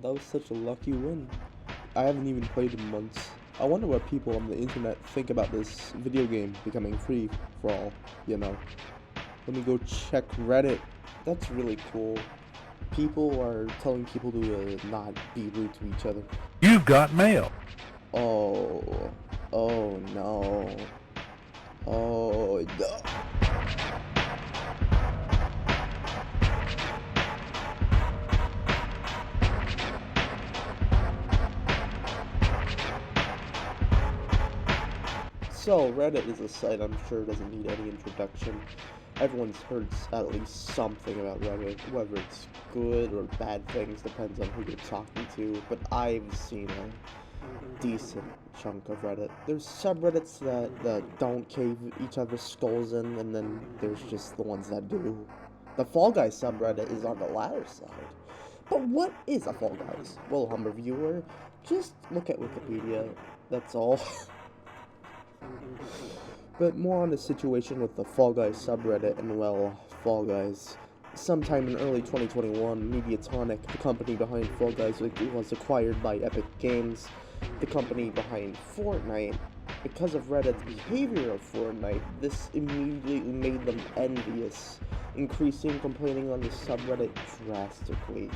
that was such a lucky win. I haven't even played in months. I wonder what people on the internet think about this video game becoming free for all, you know. Let me go check Reddit. That's really cool. People are telling people to not be rude to each other. You've got mail. Oh. Oh no. Oh no. So, Reddit is a site I'm sure doesn't need any introduction. Everyone's heard at least something about Reddit, whether it's good or bad things, depends on who you're talking to, but I've seen a decent chunk of Reddit. There's subreddits that don't cave each other's skulls in, and then there's just the ones that do. The Fall Guys subreddit is on the latter side. But what is a Fall Guys? Well, humble viewer, just look at Wikipedia, that's all. But more on the situation with the Fall Guys subreddit and, well, Fall Guys. Sometime in early 2021, Mediatonic, the company behind Fall Guys, was acquired by Epic Games, the company behind Fortnite. Because of Reddit's behavior of Fortnite, this immediately made them envious, increasing complaining on the subreddit drastically.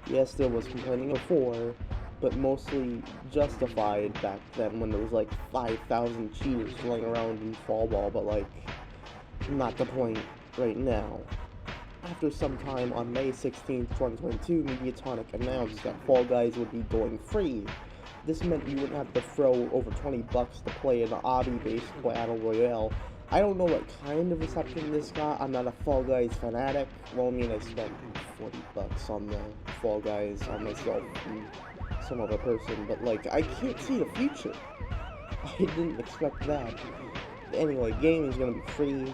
Yes, there was complaining before, but mostly justified back then when there was like 5,000 cheaters flying around in Fall Ball, but like, not the point right now. After some time on May 16th, 2022, Mediatonic announced that Fall Guys would be going free. This meant you wouldn't have to throw over 20 bucks to play an obby-based battle royale. I don't know what kind of reception this got. I'm not a Fall Guys fanatic. Well, I mean, I spent 40 bucks on the Fall Guys on myself and some other person, but like, I can't see the future. I didn't expect that. Anyway, gaming is gonna be free,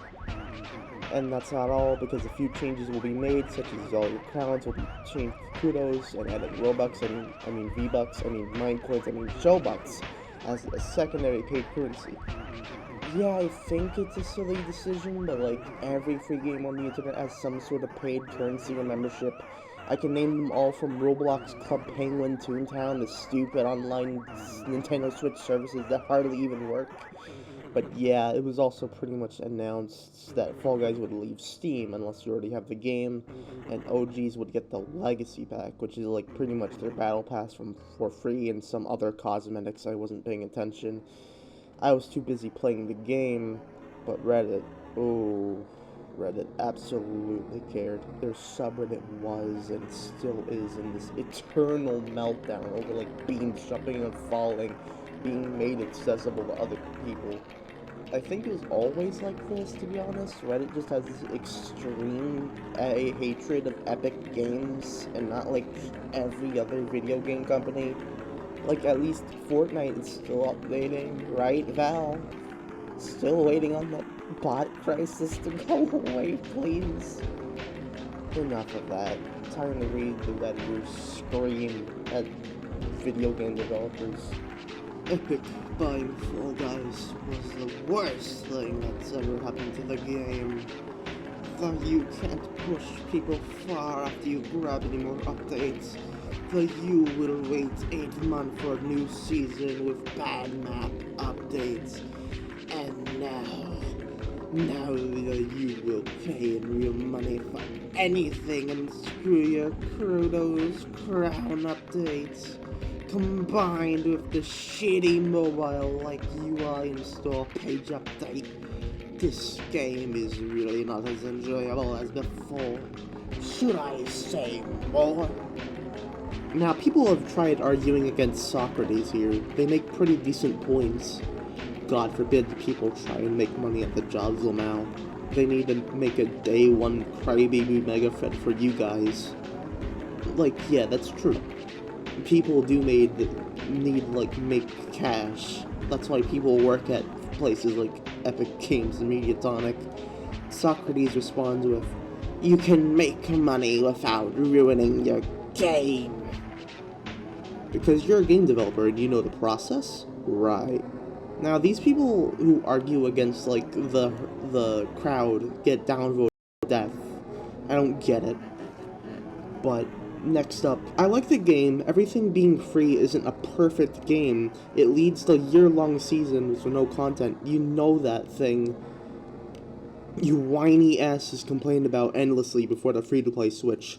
and that's not all, because a few changes will be made, such as all your crowns will be changed to kudos, and adding Robux, I mean V-Bucks, I mean Minecoins, I mean Showbucks, as a secondary paid currency. Yeah, I think it's a silly decision, but like, every free game on the internet has some sort of paid currency or membership. I can name them all from Roblox, Club Penguin, Toontown, the stupid online Nintendo Switch services that hardly even work. But yeah, it was also pretty much announced that Fall Guys would leave Steam unless you already have the game, and OGs would get the Legacy Pack, which is like pretty much their Battle Pass for free, and some other cosmetics. I wasn't paying attention. I was too busy playing the game, but Reddit, oh, Reddit absolutely cared. Their subreddit was and still is in this eternal meltdown over like beams jumping and falling, being made accessible to other people. I think it was always like this, to be honest. Reddit just has this extreme hatred of Epic Games, and not like every other video game company. Like, at least Fortnite is still updating, right, Val? Still waiting on that bot crisis to go away, please. Enough of that. Time to read the redditors scream at video game developers. Epic buying Fall Guys was the worst thing that's ever happened to the game. Though you can't push people far after you grab any more updates, the you will wait 8 months for a new season with bad map updates. And now you will pay in real money for anything, and screw your Crudos crown updates. Combined with the shitty mobile like UI install page update, this game is really not as enjoyable as before. Should I say more? Now, people have tried arguing against Socrates here. They make pretty decent points. God forbid people try and make money at the jobs now. They need to make a day one crybaby mega fed for you guys. Like, yeah, that's true. People do make cash. That's why people work at places like Epic Games and Mediatonic. Socrates responds with, "You can make money without ruining your game." Because you're a game developer and you know the process? Right. Now, these people who argue against, like, the crowd get downvoted to death, I don't get it. But Next up, I like the game. Everything being free isn't a perfect game. It leads to year-long seasons with no content. You know that thing. You whiny asses complained about endlessly before the free-to-play switch.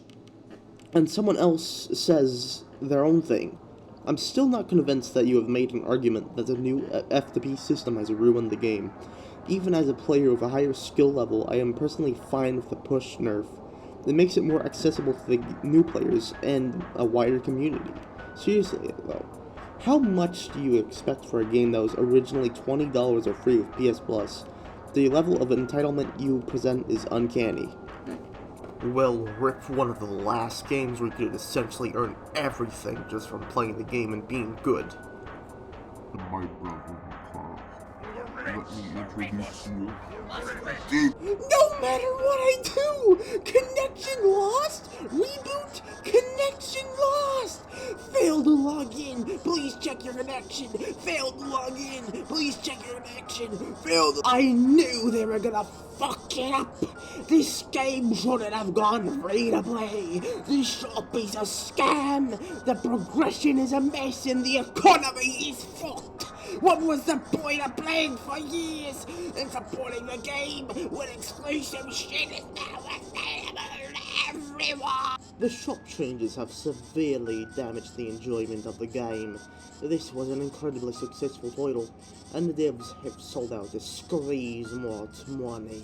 And someone else says their own thing. I'm still not convinced that you have made an argument that the new FTP system has ruined the game. Even as a player with a higher skill level, I am personally fine with the push nerf. It makes it more accessible to the new players and a wider community. Seriously, though, how much do you expect for a game that was originally $20 or free with PS Plus? The level of entitlement you present is uncanny. Well, rip one of the last games where you could essentially earn everything just from playing the game and being good. My brother, let me introduce you. No matter what I do! Connection lost? Reboot? Connection lost! Failed to log in. Please check your connection. Failed to log in. Please check your connection. I knew they were gonna fuck it up. This game shouldn't have gone free to play. This shop is a scam. The progression is a mess and the economy is fucked. What was the point of playing for years and supporting the game when exclusive shit is now available to everyone? The shop changes have severely damaged the enjoyment of the game. This was an incredibly successful title, and the devs have sold out to squeeze more money.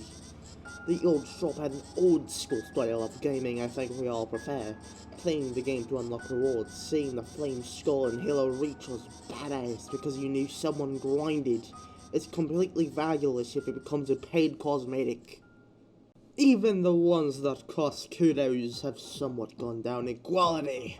The old shop had an old school style of gaming I think we all prefer. Playing the game to unlock rewards, seeing the Flame Skull and Halo Reach was badass because you knew someone grinded. It's completely valueless if it becomes a paid cosmetic. Even the ones that cost kudos have somewhat gone down in quality.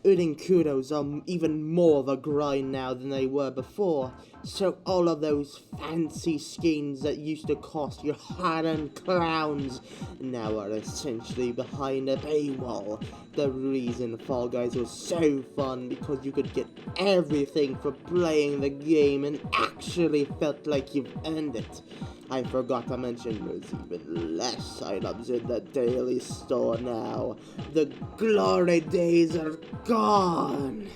Earning kudos are even more of a grind now than they were before, so all of those fancy skins that used to cost your hard-earned crowns now are essentially behind a paywall. The reason Fall Guys was so fun because you could get everything for playing the game and actually felt like you've earned it. I forgot to mention there's even less items in the daily store now. The glory days are gone.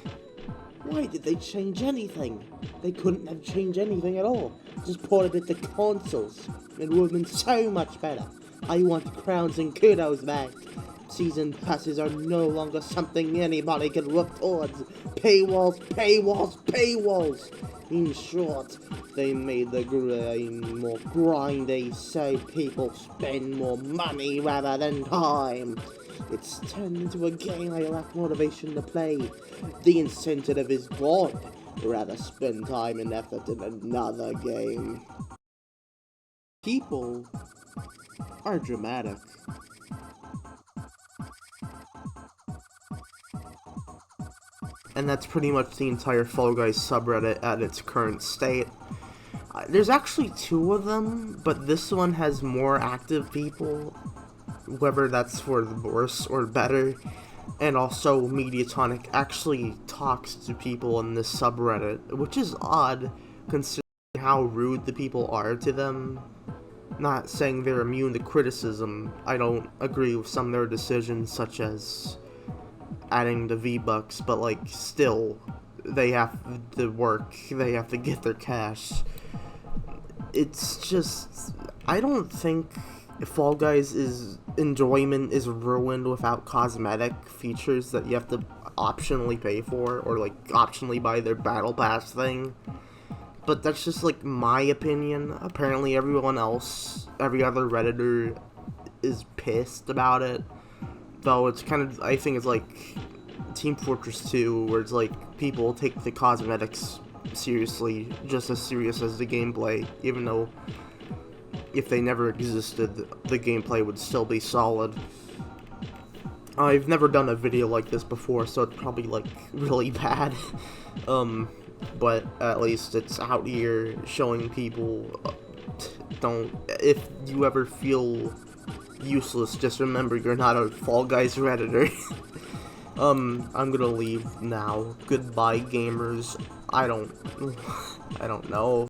Why did they change anything? They couldn't have changed anything at all. Just ported it to consoles. It would have been so much better. I want crowns and kudos back. Season passes are no longer something anybody can look towards. Paywalls, paywalls, paywalls. In short, they made the grind more grindy so people spend more money rather than time. It's turned into a game I lack motivation to play. The incentive is gone. Rather spend time and effort in another game. People are dramatic. And that's pretty much the entire Fall Guys subreddit at its current state. There's actually two of them, but this one has more active people, whether that's for the worse or better. And also, Mediatonic actually talks to people in this subreddit, which is odd, considering how rude the people are to them. Not saying they're immune to criticism, I don't agree with some of their decisions, such as adding the V-Bucks, but like, still, they have to work, they have to get their cash. It's just, I don't think Fall Guys' enjoyment is ruined without cosmetic features that you have to optionally pay for, or like, optionally buy their Battle Pass thing. But that's just like my opinion. Apparently everyone else, every other Redditor is pissed about it. Though it's kind of, I think it's like Team Fortress 2, where it's like people take the cosmetics seriously, just as serious as the gameplay, even though if they never existed, the gameplay would still be solid. I've never done a video like this before, so it's probably like really bad. But at least it's out here showing people, if you ever feel useless, just remember you're not a Fall Guys Redditor. I'm gonna leave now. Goodbye, gamers. I don't know.